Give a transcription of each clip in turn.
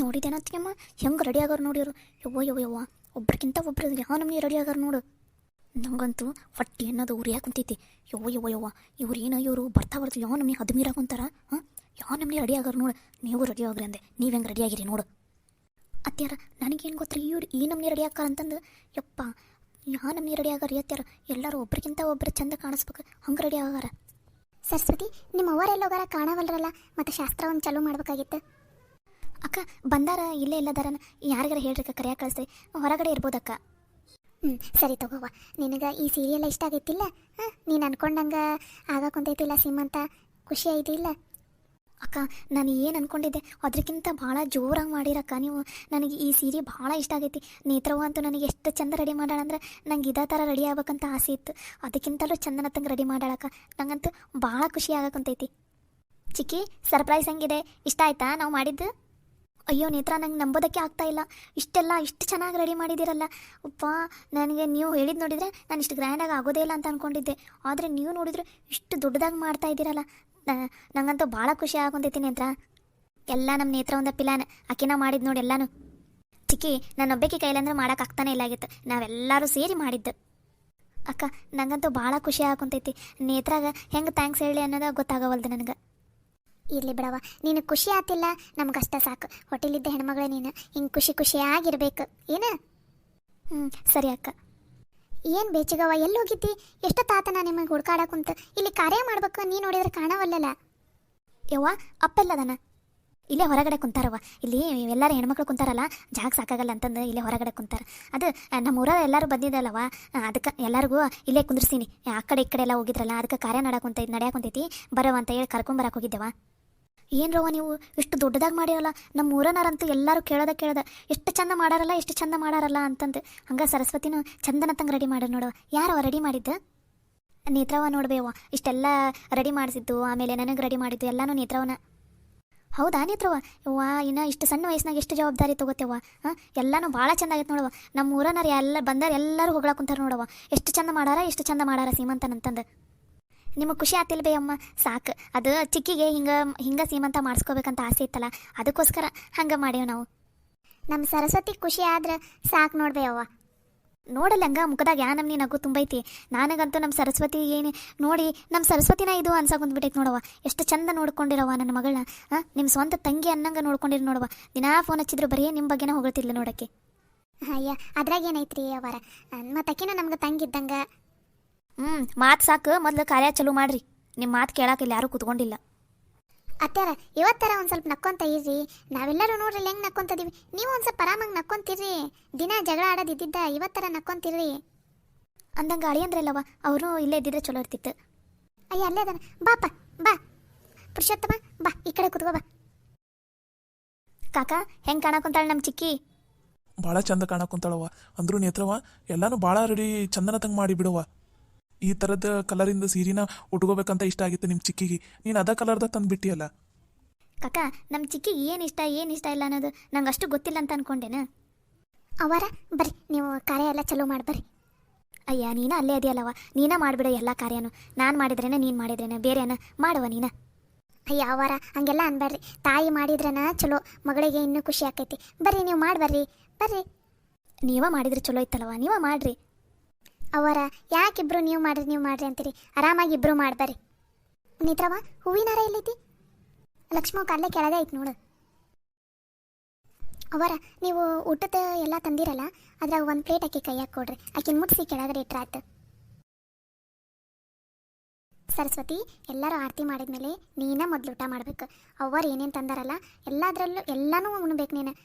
ನೋಡಿದೇನತ್ತಿಯಮ್ಮ ಹೆಂಗೆ ರೆಡಿ ಆಗೋರು ನೋಡಿರು. ಯವ್ವ ಒಬ್ರಿಗಿಂತ ಒಬ್ರು ಯಾವ ನಮ್ನಿ ರೆಡಿ ಆಗಾರ ನೋಡು. ನಂಗಂತೂ ಹೊಟ್ಟಿ ಅನ್ನೋದು ಉರಿ ಕುಂತೈತಿ. ಯವ್ವ ಇವ್ರು ಏನು ಇವರು ಬರ್ತಾ ಯಾವ ನಮ್ನಿ ಹದಿಮೀರಾಕೊಂತಾರ. ಹಾಂ, ಯಾವ ನಮ್ನಿ ರೆಡಿ ಆಗಾರ ನೋಡು. ನೀವು ರೆಡಿ ಆಗ್ರಿ ಅಂದೆ, ನೀವು ಹೆಂಗೆ ರೆಡಿ ಆಗಿರಿ ನೋಡು. ಅತ್ಯಾರ ನನಗೇನು ಗೊತ್ತ್ರಿ ಇವ್ರು ಈ ನಮ್ನಿ ರೆಡಿ ಆಕಾರ ಅಂತಂದು. ಯಪ್ಪ, ಯಾವ ನಮ್ನಿ ರೆಡಿ ಆಗಾರ ಅತ್ಯಾರ. ಎಲ್ಲರೂ ಒಬ್ರಿಗಿಂತ ಒಬ್ರು ಚಂದ ಕಾಣಿಸ್ಬೇಕು, ಹಂಗೆ ರೆಡಿ ಆಗಾರ. ಸರಸ್ವತಿ, ನಿಮ್ಮ ಅವರೆಲ್ಲೋಗಾರ ಕಾಣವಲ್ರಲ್ಲ, ಮತ್ತು ಶಾಸ್ತ್ರ ಒಂದು ಚಾಲೂ ಮಾಡ್ಬೇಕಾಗಿತ್ತು. ಅಕ್ಕ ಬಂದಾರ, ಇಲ್ಲೇ ಇಲ್ಲದಾರನ ಯಾರಿಗಾರ ಹೇಳ್ರಿ ಅಕ್ಕ, ಕರೆಯಾಗ ಕಳಿಸ್ರಿ. ಹೊರಗಡೆ ಇರ್ಬೋದಕ್ಕ. ಸರಿ ತಗೋವ. ನಿನಗೆ ಈ ಸೀರಿಯಲ್ ಇಷ್ಟ ಆಗೈತಿಲ್ಲ? ನೀನು ಅನ್ಕೊಂಡಂಗೆ ಆಗಾಕೊಂತೈತಿಲ್ಲ ಸೀಮಂತ, ಖುಷಿ ಐತಿಲ್ಲ? ಅಕ್ಕ ನಾನು ಏನು ಅಂದ್ಕೊಂಡಿದ್ದೆ ಅದಕ್ಕಿಂತ ಭಾಳ ಜೋರಾಗಿ ಮಾಡಿರಕ್ಕ ನೀವು. ನನಗೆ ಈ ಸೀರೆ ಭಾಳ ಇಷ್ಟ ಆಗೈತಿ. ನೇತ್ರವ್ವ ಅಂತೂ ನನಗೆ ಎಷ್ಟು ಚಂದ ರೆಡಿ ಮಾಡಾಳಂದ್ರೆ ನಂಗೆ ಇದೇ ಥರ ರೆಡಿ ಆಗ್ಬೇಕಂತ ಆಸೆ ಇತ್ತು. ಅದಕ್ಕಿಂತಲೂ ಚಂದನತ್ತಂಗೆ ರೆಡಿ ಮಾಡಾಳಕ್ಕ. ನಂಗಂತೂ ಭಾಳ ಖುಷಿ ಆಗಕ್ಕಂತೈತಿ. ಚಿಕ್ಕಿ, ಸರ್ಪ್ರೈಸ್ ಹೆಂಗಿದೆ? ಇಷ್ಟ ಆಯ್ತಾ ನಾವು ಮಾಡಿದ್ದು? ಅಯ್ಯೋ ನೇತ್ರ, ನಂಗೆ ನಂಬೋದಕ್ಕೆ ಆಗ್ತಾ ಇಲ್ಲ. ಇಷ್ಟು ಚೆನ್ನಾಗಿ ರೆಡಿ ಮಾಡಿದ್ದೀರಲ್ಲ. ಉಪ್ಪ, ನನಗೆ ನೀವು ಹೇಳಿದ್ದು ನೋಡಿದರೆ ನಾನು ಇಷ್ಟು ಗ್ರ್ಯಾಂಡಾಗಿ ಆಗೋದೇ ಇಲ್ಲ ಅಂತ ಅಂದ್ಕೊಂಡಿದ್ದೆ. ಆದರೆ ನೀವು ನೋಡಿದ್ರೆ ಇಷ್ಟು ದೊಡ್ಡದಾಗಿ ಮಾಡ್ತಾ ಇದ್ದೀರಲ್ಲ, ನಂಗಂತೂ ಭಾಳ ಖುಷಿ ಆಗೊಂತೈತಿ ನೇತ್ರ. ಎಲ್ಲ ನಮ್ಮ ನೇತ್ರ ಒಂದು ಪಿಲಾನ್ ಆಕಿನ ಮಾಡಿದ್ದು ನೋಡಿ ಎಲ್ಲನೂ. ಚಿಕ್ಕಿ, ನನ್ನೊಬ್ಬಕ್ಕೆ ಕೈಲಂದ್ರೆ ಮಾಡೋಕ್ಕಾಗ್ತಾನೆ ಇಲ್ಲ ಆಗಿತ್ತು, ನಾವೆಲ್ಲರೂ ಸೇರಿ ಮಾಡಿದ್ದು. ಅಕ್ಕ ನಂಗಂತೂ ಭಾಳ ಖುಷಿ ಆಗೊಂತೈತಿ. ನೇತ್ರಾಗ ಹೆಂಗೆ ಥ್ಯಾಂಕ್ಸ್ ಹೇಳಿ ಅನ್ನೋದು ಗೊತ್ತಾಗವಲ್ದು ನನಗೆ. ಇರಲಿ ಬಿಡವ, ನೀನು ಖುಷಿ ಆತಿಲ್ಲ ನಮ್ಗಷ್ಟ ಸಾಕು. ಹೊಟ್ಟೆಲಿದ್ದ ಹೆಣ್ಮಗಳೇ ನೀನು, ಹಿಂಗೆ ಖುಷಿಯಾಗಿರ್ಬೇಕು ಏನು? ಸರಿ ಅಕ್ಕ. ಏನು ಬೇಚಿಗವ, ಎಲ್ಲಿ ಹೋಗಿದ್ದಿ? ಎಷ್ಟೊತ್ತಾತ ನಾನು ನಿಮಗೆ ಹುಡ್ಕಾಡಕ್ಕಂತ ಇಲ್ಲಿ ಕಾರ್ಯ ಮಾಡ್ಬೇಕು, ನೀ ನೋಡಿದ್ರೆ ಕಾಣವಲ್ಲಲ್ಲ. ಯವ್ವ, ಅಪ್ಪೆಲ್ಲದನ ಇಲ್ಲೇ ಹೊರಗಡೆ ಕುಂತಾರವ. ಇಲ್ಲಿ ಎಲ್ಲರೂ ಹೆಣ್ಮಕ್ಳು ಕುಂತಾರಲ್ಲ, ಜಾಗ ಸಾಕಾಗಲ್ಲ ಅಂತಂದು ಇಲ್ಲೇ ಹೊರಗಡೆ ಕುಂತಾರ. ಅದು ನಮ್ಮ ಊರ ಎಲ್ಲರೂ ಬಂದಿದ್ದಲ್ಲವ, ಅದಕ್ಕೆ ಎಲ್ಲರಿಗೂ ಇಲ್ಲೇ ಕುಂದ್ರಿಸ್ತೀನಿ. ಆ ಕಡೆ ಈ ಕಡೆ ಎಲ್ಲ ಹೋಗಿದ್ರಲ್ಲ, ಅದಕ್ಕೆ ಕಾರ್ಯ ನಡೆಯಾಕುಂತೈತಿ ಬರವ ಅಂತ ಹೇಳಿ ಕರ್ಕೊಂಬರಕ್ಕೆ ಹೋಗಿದ್ದೆವ. ಏನ್ರವ ನೀವು ಇಷ್ಟು ದೊಡ್ಡದಾಗಿ ಮಾಡಿರಲ್ಲ. ನಮ್ಮ ಊರನಾರಂತೂ ಎಲ್ಲರೂ ಕೇಳೋದ ಎಷ್ಟು ಚಂದ ಮಾಡಾರಲ್ಲ ಅಂತಂದು. ಹಂಗೆ ಸರಸ್ವತಿನೂ ಚಂದನತ್ತಂಗೆ ರೆಡಿ ಮಾಡಿ ನೋಡವ. ಯಾರವ ರೆಡಿ ಮಾಡಿದ್ದು? ನೇತ್ರವ ನೋಡ್ಬೇವ. ಇಷ್ಟೆಲ್ಲ ರೆಡಿ ಮಾಡಿಸಿದ್ದು, ಆಮೇಲೆ ನನಗೆ ರೆಡಿ ಮಾಡಿದ್ದು ಎಲ್ಲನೂ ನೇತ್ರವನ. ಹೌದಾ ನೇತ್ರವ? ವಾ, ಇನ್ನು ಇಷ್ಟು ಸಣ್ಣ ವಯಸ್ಸಿನಾಗ ಎಷ್ಟು ಜವಾಬ್ದಾರಿ ತೊಗೋತೇವ. ಎಲ್ಲನೂ ಭಾಳ ಚಂದ ಆಗೈತೆ ನೋಡವ. ನಮ್ಮ ಊರನಾರು ಎಲ್ಲ ಬಂದಾರ, ಎಲ್ಲರೂ ಹೊಗಳಾಕುಂತಾರ ನೋಡವ. ಎಷ್ಟು ಚಂದ ಮಾಡಾರ ಸೀಮಂತನಂತಂದು. ನಿಮಗೆ ಖುಷಿ ಆತಿಲ್ಲ ಬೇ ಅಮ್ಮ, ಸಾಕು. ಅದು ಚಿಕ್ಕಿಗೆ ಹಿಂಗೆ ಸೀಮಂತ ಮಾಡಿಸ್ಕೋಬೇಕಂತ ಆಸೆ ಇತ್ತಲ್ಲ, ಅದಕ್ಕೋಸ್ಕರ ಹಂಗೆ ಮಾಡೇವು ನಾವು. ನಮ್ಮ ಸರಸ್ವತಿ ಖುಷಿ ಆದ್ರೆ ಸಾಕು ನೋಡ್ಬೇ ಅವ್ವ. ನೋಡಲ್ಲ ಹಂಗೆ ಮುಖದಾಗ ಯಾ ನಮ್ನಿ ನಗು ತುಂಬೈತಿ. ನನಗಂತೂ ನಮ್ಮ ಸರಸ್ವತಿ ಏನು ನೋಡಿ, ನಮ್ಮ ಸರಸ್ವತಿನ ಇದು ಅನ್ಸಕೊಂಡ್ಬಿಟ್ಟೈತೆ ನೋಡವ. ಎಷ್ಟು ಚಂದ ನೋಡ್ಕೊಂಡಿರವ ನನ್ನ ಮಗಳನ್ನ. ನಿಮ್ಮ ಸ್ವಂತ ತಂಗಿ ಅನ್ನಂಗೆ ನೋಡ್ಕೊಂಡಿರಿ ನೋಡವ. ದಿನಾ ಫೋನ್ ಹಚ್ಚಿದ್ರು ಬರೀ ನಿಮ್ಮ ಬಗ್ಗೆನೇ ಹೊಗಳ್ತಿಲ್ಲ ನೋಡೋಕ್ಕೆ. ಅಯ್ಯ, ಅದ್ರಾಗ ಏನೈತ್ರಿ ಅವರ, ಮತ್ತಕ್ಕಿನೂ ನಮ್ಗೆ ತಂಗಿದ್ದಂಗೆ. ಮಾತು ಸಾಕು, ಮೊದಲು ಕಾರ್ಯ ಚಲೋ ಮಾಡ್ರಿ. ನಿಮ್ಮ ಮಾತು ಕೇಳಾಕಿಲ್ಲ, ಯಾರೂ ಕೂತ್ಕೊಂಡಿಲ್ಲ. ಅತ್ಯಾರ, ಇವತ್ತರ ಒಂದು ಸ್ವಲ್ಪ ನಕ್ಕೊಂತ ಇರ್ರಿ. ನಾವೆಲ್ಲರೂ ನೋಡ್ರಿ ಹೆಂಗೆ ನಕ್ಕೊಂತದೀವಿ, ನೀವು ಒಂದು ಸ್ವಲ್ಪ ಆರಾಮಾಗಿ ನಕ್ಕೊಂತಿರ್ರಿ. ದಿನ ಜಗಳ ಆಡೋದಿದ್ದ ಇವತ್ತರ ನಕ್ಕೊಂತಿರ್ರಿ ಅಂದಂಗೆ ಅಳಿಯಂದ್ರಲ್ಲವ, ಅವರು ಇಲ್ಲೇ ಇದ್ದಿದ್ರೆ ಚಲೋ ಇರ್ತಿತ್ತು. ಅಯ್ಯ, ಅಲ್ಲೇ ಅದಾನ. ಬಾಪ ಬಾ ಪುರುಷೋತ್ತಮ, ಬಾ ಈ ಕಡೆ ಕೂತ್ಕೋ ಬಾ. ಕಾಕ, ಹೆಂಗೆ ಕಾಣಕೊಂತಾಳೆ ನಮ್ಮ ಚಿಕ್ಕಿ? ಭಾಳ ಚಂದ ಕಾಣಕೊಂತಾಳವ. ಅಂದ್ರೂ ನೇತ್ರವ ಎಲ್ಲಾನು ಭಾಳ ರೆಡಿ ಚಂದನತಂಗೆ ಮಾಡಿ ಬಿಡವ. ಈ ಥರದ ಕಲರಿಂದ ಸೀರೆನ ಉಟ್ಕೋಬೇಕಂತ ಇಷ್ಟ ಆಗಿತ್ತು ನಿಮ್ಮ ಚಿಕ್ಕಿಗೆ. ನೀನು ಅದ ಕಲರ್ದ ತಂದು ಬಿಟ್ಟಿಯಲ್ಲ. ಕಾಕ, ನಮ್ಮ ಚಿಕ್ಕಿಗೆ ಏನು ಇಷ್ಟ ಇಲ್ಲ ಅನ್ನೋದು ನಂಗೆ ಅಷ್ಟು ಗೊತ್ತಿಲ್ಲ ಅಂತ ಅನ್ಕೊಂಡೇನ. ಅವರ ಬರ್ರಿ, ನೀವು ಕಾರ್ಯ ಎಲ್ಲ ಚಲೋ ಮಾಡ್ಬರ್ರಿ. ಅಯ್ಯ, ನೀನ ಅಲ್ಲೇ ಅದೆಯಲ್ಲವ, ನೀನ ಮಾಡಿಬಿಡು ಎಲ್ಲ ಕಾರ್ಯನೂ. ನಾನು ಮಾಡಿದ್ರೇನ ನೀನು ಮಾಡಿದ್ರೇನ ಬೇರೆನ ಮಾಡುವ ನೀನ. ಅಯ್ಯ ಅವರ, ಹಂಗೆಲ್ಲ ಅನ್ಬೇಡ್ರಿ. ತಾಯಿ ಮಾಡಿದ್ರನ ಚಲೋ, ಮಗಳಿಗೆ ಇನ್ನೂ ಖುಷಿ ಆಕೈತಿ. ಬರ್ರಿ, ನೀವು ಮಾಡ್ಬರ್ರಿ, ಬರ್ರಿ. ನೀವ ಮಾಡಿದ್ರೆ ಚಲೋ ಇತ್ತಲ್ಲವ, ನೀವ ಮಾಡ್ರಿ. ಅವರ, ಯಾಕಿಬ್ರು ನೀವು ಮಾಡ್ರಿ ಅಂತೀರಿ? ಆರಾಮಾಗಿ ಇಬ್ರು ಮಾಡ್ಬರ್ರಿ. ನೇತ್ರವ, ಹೂವಿನಾರ ಎಲ್ಲೈತಿ? ಲಕ್ಷ್ಮವ್ವ ಅಲ್ಲೇ ಕೆಳಗೆ ಐತಿ ನೋಡು. ಅವರ, ನೀವು ಊಟದ ಎಲ್ಲ ತಂದಿರಲ್ಲ, ಅದ್ರಾಗ ಒಂದು ಪ್ಲೇಟ್ ಆಕಿ ಕೈಯಾಗ ಕೊಡ್ರಿ. ಆಕಿನ ಮುಟ್ಸಿ ಕೆಳಗಡೆ ಇಟ್ರಾಯ್ತು. ಸರಸ್ವತಿ, ಎಲ್ಲರೂ ಆರತಿ ಮಾಡಿದ್ಮೇಲೆ ನೀನ ಮೊದಲು ಊಟ ಮಾಡ್ಬೇಕು. ಅವ್ವರು ಏನೇನು ತಂದಾರಲ್ಲ ಎಲ್ಲದರಲ್ಲೂ ಎಲ್ಲನೂ ಉಣ್ಬೇಕು.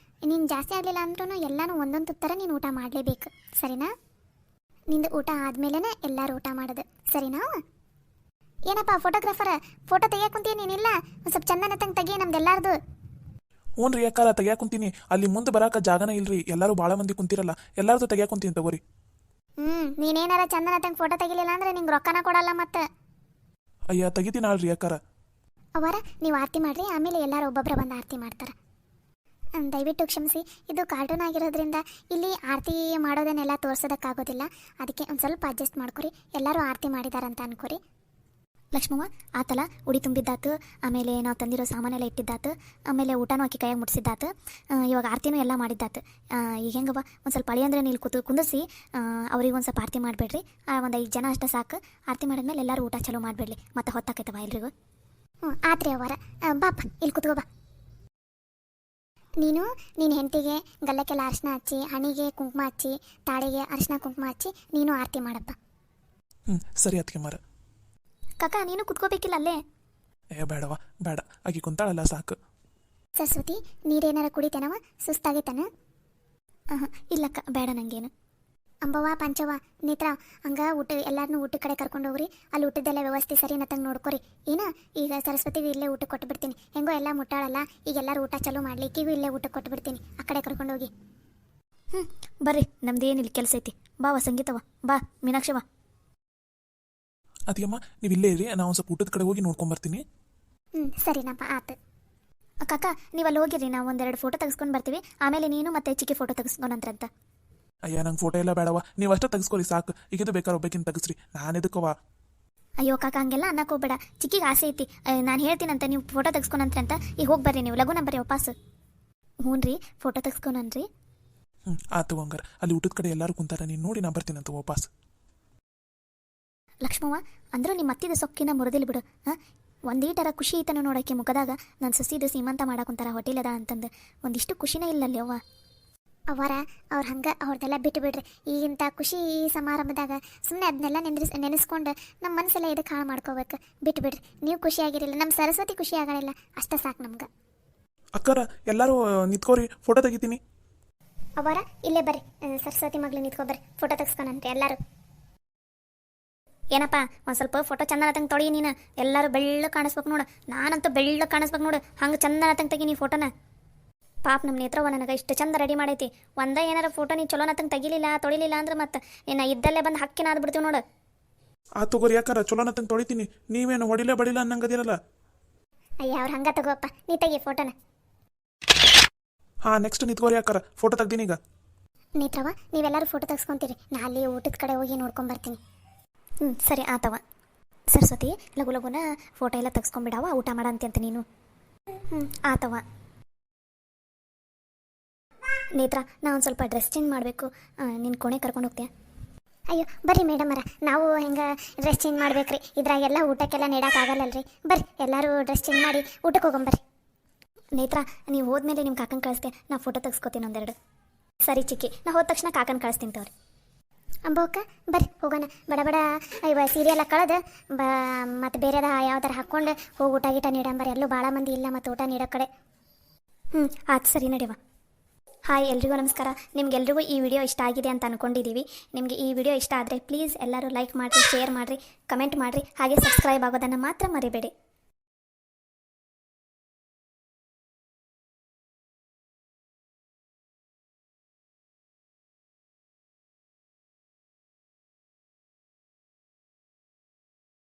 ನೀನು ಜಾಸ್ತಿ ಆಗಲಿಲ್ಲ ಅಂದ್ರೂ ಎಲ್ಲನೂ ಒಂದೊಂದು ತುತ್ತರ ನೀನು ಊಟ ಮಾಡಲೇಬೇಕು, ಸರಿನಾ? ನಿಂದು ಊಟ ಆದ್ಮೇಲೆ ಎಲ್ಲರೂ ಊಟ ಮಾಡೋದು, ಸರಿನಾ? ಏನಪ್ಪ ಫೋಟೋಗ್ರಾಫರ್, ಫೋಟೋ ತೆಗಿಯಾಕುಂತೀಯ ನೀನಿಲ್ಲ? ಒಂದು ಸ್ವಲ್ಪ ಚಂದನತ್ತಂಗೆ ತೆಗಿ ನಮ್ದೆಲ್ಲಾರ್ದು. ಹ್ಞೂ ರೀ ಅಕ್ಕಾರ, ತೆಗಿಯಾಕುಂತೀನಿ. ಅಲ್ಲಿ ಮುಂದೆ ಬರಾಕ ಜಾಗನ ಇಲ್ರಿ, ಎಲ್ಲರೂ ಭಾಳ ಮಂದಿ ಕುಂತಿರಲ್ಲ, ಎಲ್ಲಾರ್ದು ತೆಗಿಯಾಕುಂತೀನಿ ತಗೋರಿ. ನೀನೇನಾರ ಚಂದನತ್ತಂಗೆ ಫೋಟೋ ತೆಗಿಲಿಲ್ಲ ಅಂದ್ರೆ ನಿಂಗೆ ರೊಕ್ಕನ ಕೊಡಲ್ಲ ಮತ್ತೆ. ಅಯ್ಯ, ತೆಗಿತೀನಾಳ್ರಿ ಅಕ್ಕಾರ. ಅವರ, ನೀವು ಆರತಿ ಮಾಡ್ರಿ, ಆಮೇಲೆ ಎಲ್ಲರೂ ಒಬ್ಬೊಬ್ಬರ ಬಂದು ಆರತಿ ಮಾಡ್ತಾರೆ. ದಯವಿಟ್ಟು ಕ್ಷಮಿಸಿ, ಇದು ಕಾರ್ಟೂನ್ ಆಗಿರೋದ್ರಿಂದ ಇಲ್ಲಿ ಆರತಿ ಮಾಡೋದನ್ನೆಲ್ಲ ತೋರ್ಸೋದಕ್ಕಾಗೋದಿಲ್ಲ. ಅದಕ್ಕೆ ಒಂದು ಸ್ವಲ್ಪ ಅಡ್ಜಸ್ಟ್ ಮಾಡ್ಕೊರಿ. ಎಲ್ಲರೂ ಆರತಿ ಮಾಡಿದಾರಂತ ಅನ್ಕೋರಿ. ಲಕ್ಷ್ಮವ್ವ ಆತಲ್ಲ ಉಡಿ ತುಂಬಿದ್ದಾತು, ಆಮೇಲೆ ನಾವು ತಂದಿರೋ ಸಾಮಾನೆಲ್ಲ ಇಟ್ಟಿದ್ದಾತು, ಆಮೇಲೆ ಊಟನೂ ಆಕಿ ಕೈಯಾಗ ಮುಟ್ಸಿದ್ದಾತು, ಇವಾಗ ಆರತಿನೂ ಎಲ್ಲ ಮಾಡಿದ್ದಾತು. ಈಗ ಹೆಂಗವ ಒಂದು ಸ್ವಲ್ಪ ಅಳಿ ಅಂದ್ರೆ ನೀನು ಕುಂದಿಸಿ ಅವ್ರಿಗೆ ಒಂದು ಸ್ವಲ್ಪ ಆರತಿ ಮಾಡಿಬಿಡ್ರಿ. ಒಂದು 5 ಜನ ಅಷ್ಟೇ ಸಾಕು. ಆರತಿ ಮಾಡಿದ್ಮೇಲೆ ಎಲ್ಲರೂ ಊಟ ಚಲೋ ಮಾಡಿಬಿಡ್ಲಿ, ಮತ್ತೆ ಹೊತ್ತಾಕೈತವ ಎಲ್ರಿಗೂ. ಹ್ಞೂ ಆತ್ರಿ ಅವರ ಬಾಪ ಇಲ್ಲಿ ಕುತ್ಕೋ ಬಾ. ನೀನು ಹೆಂಡತಿಗೆ ಗಲ್ಲಕ್ಕೆಲ್ಲ ಅರಿಶಿನ ಹಚ್ಚಿ, ಹಣಿಗೆ ಕುಂಕುಮ ಹಚ್ಚಿ, ತಾಳಿಗೆ ಅರಿಶಿನ ಕುಂಕುಮ ಹಚ್ಚಿ ನೀನು ಆರತಿ ಮಾಡಪ್ಪ. ಸರಿ ಅದಕ್ಕೆ ಮರ. ಕಾಕ ನೀನು ಕುತ್ಕೋಬೇಕಿಲ್ಲ ಅಲ್ಲೇ? ಬೇಡವ ಬೇಡ, ಆಕಿ ಕುಂತಾಳಲ್ಲ ಸಾಕು. ಸರಸ್ವತಿ ನೀರೇನಾರ ಕುಡಿತೇನವ? ಸುಸ್ತಾಗೈತನ? ಇಲ್ಲಕ್ಕ ಬೇಡ ನನಗೇನು. ಅಂಬವ್ವ ಪಂಚವ್ವ ನೇತ್ರ ಹಂಗ ಎಲ್ಲಾರನ್ನೂ ಊಟದ ಕಡೆ ಕರ್ಕೊಂಡು ಹೋಗ್ರಿ. ಅಲ್ಲಿ ಊಟದೆಲ್ಲ ವ್ಯವಸ್ಥೆ ಸರಿ ನತ್ತಂಗೆ ನೋಡ್ಕೊರಿ. ಏನ ಈಗ ಸರಸ್ವತಿಗೂ ಇಲ್ಲೇ ಊಟ ಕೊಟ್ಟು ಬಿಡ್ತೀನಿ. ಹೆಂಗೋ ಎಲ್ಲ ಮುಟ್ಟಾಳಲ್ಲ, ಈಗ ಎಲ್ಲರೂ ಊಟ ಚಲೋ ಮಾಡ್ಲಿ, ಈಕಿಗೂ ಇಲ್ಲೇ ಊಟ ಕೊಟ್ಟು ಬಿಡ್ತೀನಿ. ಆ ಕಡೆ ಕರ್ಕೊಂಡು ಹೋಗಿ. ಬರ್ರಿ, ನಮ್ದೇನಿಲ್ಲ ಕೆಲಸ ಐತಿ. ಬಾವ ಸಂಗೀತವ, ಬಾ ಮೀನಾಕ್ಷಿವ. ಅದಕ್ಕಮ್ಮ ನೀವು ಇಲ್ಲೇ ಇರಿ, ನಾವು ಸ್ವಲ್ಪ ಊಟದ ಕಡೆ ಹೋಗಿ ನೋಡ್ಕೊಂಬರ್ತೀನಿ. ಸರಿನಪ್ಪ ಆತು. ಕಾಕ ನೀವು ಅಲ್ಲಿ ಹೋಗಿರಿ, ನಾವು 1-2 ಫೋಟೋ ತೆಗೆಸ್ಕೊಂಡು ಬರ್ತೀವಿ. ಆಮೇಲೆ ನೀನು ಮತ್ತೆ ಚಿಕ್ಕಿ ಫೋಟೋ ತೆಗೆಸ್ಕೊಂಡಂತ್ರಂತ. ಅಯ್ಯ ನಂಗೆ ಫೋಟೋ ಎಲ್ಲ ಬೇಡವ, ನೀವು ಅಷ್ಟೇ ತೆಗೆಸ್ಕೊರಿ ಸಾಕು. ಈಗಿದು ಬೇಕಾದ್ರೆ ಒಬ್ಬಕಿನ ತೆಗೆಸ್ರಿ, ನಾನು ಎದಕ್ಕವ. ಅಯ್ಯೋ ಕಾಕ ಹಂಗೆಲ್ಲ ಅನ್ನಕ್ಕೆ ಹೋಗ್ಬೇಡ, ಚಿಕ್ಕಿಗೆ ಆಸೆ ಐತಿ. ನಾನು ಹೇಳ್ತೀನಂತ, ನೀವು ಫೋಟೋ ತೆಗೆಸ್ಕೊಂಡಂತ್ರಂತ. ಈಗ ಹೋಗಿ ಬರ್ರಿ, ನೀವು ಲಘು ನಂಬರಿ ವಾಪಸ್. ಹ್ಞೂ ರೀ, ಫೋಟೋ ತೆಗೆಸ್ಕೊಂಡ್ರಿ. ಆತು ಹಂಗಾರ ಅಲ್ಲಿ ಊಟದ ಕಡೆ ಎಲ್ಲರೂ ಕುಂತಾರ, ನೀನು ನೋಡಿ ನಾ ಬರ್ತೀನಂತ ವಾಪಸ್. ಲಕ್ಷ್ಮವ್ವ ಅಂದರೂ ನಿಮ್ಮ ಅತ್ತಿದ ಸೊಕ್ಕಿನ ಮುರಿದಿಲ್ಲ ಬಿಡು. ಒಂದೀಟರ ಖುಷಿ ಐತನ ನೋಡೋಕ್ಕೆ ಮುಖದಾಗ. ನನ್ನ ಸೊಸಿದು ಸೀಮಂತ ಮಾಡಾಕುಂತಾರ ಹೋಟೆಲದ ಅಂತಂದು ಒಂದಿಷ್ಟು ಖುಷಿನೇ ಇಲ್ಲಲ್ಲಿ ಅವ್ವ. ಅವ್ರು ಹಂಗೆ ಅವ್ರದ್ದೆಲ್ಲ ಬಿಟ್ಟು ಬಿಡ್ರಿ. ಈಗಿಂತ ಖುಷಿ ಸಮಾರಂಭದಾಗ ಸುಮ್ಮನೆ ಅದನ್ನೆಲ್ಲ ನೆನೆಸ್ಕೊಂಡು ನಮ್ಮ ಮನಸ್ಸೆಲ್ಲ ಇದಕ್ಕೆ ಹಾಳು ಮಾಡ್ಕೋಬೇಕು. ಬಿಟ್ಟು ಬಿಡ್ರಿ, ನೀವು ಖುಷಿಯಾಗಿರಲಿಲ್ಲ, ನಮ್ಮ ಸರಸ್ವತಿ ಖುಷಿ ಆಗಲಿಲ್ಲ, ಅಷ್ಟೇ ಸಾಕು ನಮ್ಗೆ. ಅಕ್ಕರ ಎಲ್ಲರೂ ನಿಂತ್ಕೋರಿ, ಫೋಟೋ ತೆಗಿತೀನಿ. ಅವರ ಇಲ್ಲೇ ಬರ್ರಿ, ಸರಸ್ವತಿ ಮಗಳು ನಿಂತ್ಕೊಬರ್ರಿ, ಫೋಟೋ ತೆಗೆಸ್ಕೊಳಂತ್ರಿ ಎಲ್ಲರೂ. ಏನಪ್ಪ ಒಂದು ಸ್ವಲ್ಪ ಫೋಟೋ ಚಂದನ ತಂಗೆ ತೊಳಿ ನೀನು. ಎಲ್ಲರೂ ಬೆಳ್ಳ ಕಾಣಿಸ್ಬೇಕು ನೋಡು, ನಾನಂತೂ ಬೆಳ್ಳ ಕಾಣಿಸ್ಬೇಕು ನೋಡು. ಹಂಗೆ ಚಂದನ ತಂಗೆ ತೆಗಿ ನೀ ಫೋಟೋನ. ಪಾಪ ನಮ್ಮ ನೇತ್ರವ ನನಗೆ ಇಷ್ಟು ಚಂದ ರೆಡಿ ಮಾಡೈತಿ. ಏನಾರ ಫೋಟೋ ನೀ ಚಲೋನ ತಂಗೆ ತೆಗಿಲಿಲ್ಲ ತೊಳಿಲಿಲ್ಲ ಅಂದ್ರೆ ಮತ್ತೆ ನಿನ್ನ ಇದ್ದಲ್ಲೇ ಬಂದು ಹಕ್ಕಿನಾದ್ ಬಿಡ್ತೀವಿ ನೋಡು. ಆ ತಗೋರಿ ಯಾಕಾರ ಚಲೋನ ತಂಗೆ ತೊಳಿತೀನಿ, ನೀವೇನು ಹೊಡಿಲೇ ಬಡಿಲ್ಲ ಅನ್ನಂಗದಿರಲ್ಲ. ಅಯ್ಯ ಅವ್ರು ಹಂಗೆ ತಗೋಪ್ಪ, ನೀ ತೆಗಿ ಫೋಟೋನ. ನೆಕ್ಸ್ಟ್ ನಿಂತ್ಕೋರಿ ಯಾಕಾರ, ಫೋಟೋ ತೆಗ್ದೀನಿ ಈಗ. ನೇತ್ರವ ನೀವೆಲ್ಲರೂ ಫೋಟೋ ತೆಗೆಸ್ಕೊಂತೀರಿ, ನಾ ಅಲ್ಲಿ ಊಟದ ಕಡೆ ಹೋಗಿ ನೋಡ್ಕೊಂಬರ್ತೀನಿ. ಸರಿ ಆತವ. ಸರಸ್ವತಿ ಲಘು ಲಘುನ ಫೋಟೋ ಎಲ್ಲ ತೆಗೆಸ್ಕೊಂಬಿಡವ, ಊಟ ಮಾಡಂತೆ ನೀನು. ಆತವ. ನೇತ್ರ ನಾ ಒಂದು ಸ್ವಲ್ಪ ಡ್ರೆಸ್ ಚೇಂಜ್ ಮಾಡಬೇಕು, ನಿನ್ನ ಕೋಣೆ ಕರ್ಕೊಂಡು ಹೋಗ್ತೀಯಾ? ಅಯ್ಯೋ ಬರ್ರಿ ಮೇಡಮರ, ನಾವು ಹೆಂಗೆ ಡ್ರೆಸ್ ಚೇಂಜ್ ಮಾಡ್ಬೇಕ್ರಿ, ಇದ್ರಾಗೆಲ್ಲ ಊಟಕ್ಕೆಲ್ಲ ನೀಡೋಕ್ಕಾಗಲ್ಲಲ್ರಿ. ಬರ್ರಿ ಎಲ್ಲರೂ ಡ್ರೆಸ್ ಚೇಂಜ್ ಮಾಡಿ ಊಟಕ್ಕೆ ಹೋಗಂಬರ್ರಿ. ನೇತ್ರ ನೀವು ಹೋದ್ಮೇಲೆ ನಿಮ್ಮ ಕಾಕನ ಕಳಿಸ್ತೆ, ನಾ ಫೋಟೋ ತೆಗೆಸ್ಕೊತೀನಿ 1-2. ಸರಿ ಚಿಕ್ಕಿ, ನಾ ಹೋದ ತಕ್ಷಣ ಕಾಕನ ಕಳಿಸ್ತೀನಿ ತವ್ರಿ. ಅಂಬೋಕ್ಕ ಬರ್ರಿ ಹೋಗೋಣ. ಬಡ ಬಡ ಇವ ಸೀರಿಯಲ್ಲ ಕಳೆದು ಮತ್ತು ಬೇರೆದ ಯಾವ್ದಾರು ಹಾಕ್ಕೊಂಡು ಹೋಗಿ ಊಟ ಗೀಟ ನೀಡಂಬರ್ರಿ. ಎಲ್ಲೂ ಭಾಳ ಮಂದಿ ಇಲ್ಲ ಮತ್ತು ಊಟ ನೀಡೋ ಕಡೆ. ಆಯ್ತು ಸರಿ ನಡಿವ. ಹಾಯ್ ಎಲ್ರಿಗೂ ನಮಸ್ಕಾರ. ನಿಮ್ಗೆಲ್ರಿಗೂ ಈ ವಿಡಿಯೋ ಇಷ್ಟ ಆಗಿದೆ ಅಂತ ಅಂದ್ಕೊಂಡಿದ್ದೀವಿ. ನಿಮಗೆ ಈ ವಿಡಿಯೋ ಇಷ್ಟ ಆದರೆ ಪ್ಲೀಸ್ ಎಲ್ಲರೂ ಲೈಕ್ ಮಾಡಿರಿ, ಶೇರ್ ಮಾಡಿರಿ, ಕಮೆಂಟ್ ಮಾಡಿರಿ, ಹಾಗೆ ಸಬ್ಸ್ಕ್ರೈಬ್ ಆಗೋದನ್ನು ಮಾತ್ರ ಮರಿಬೇಡಿ.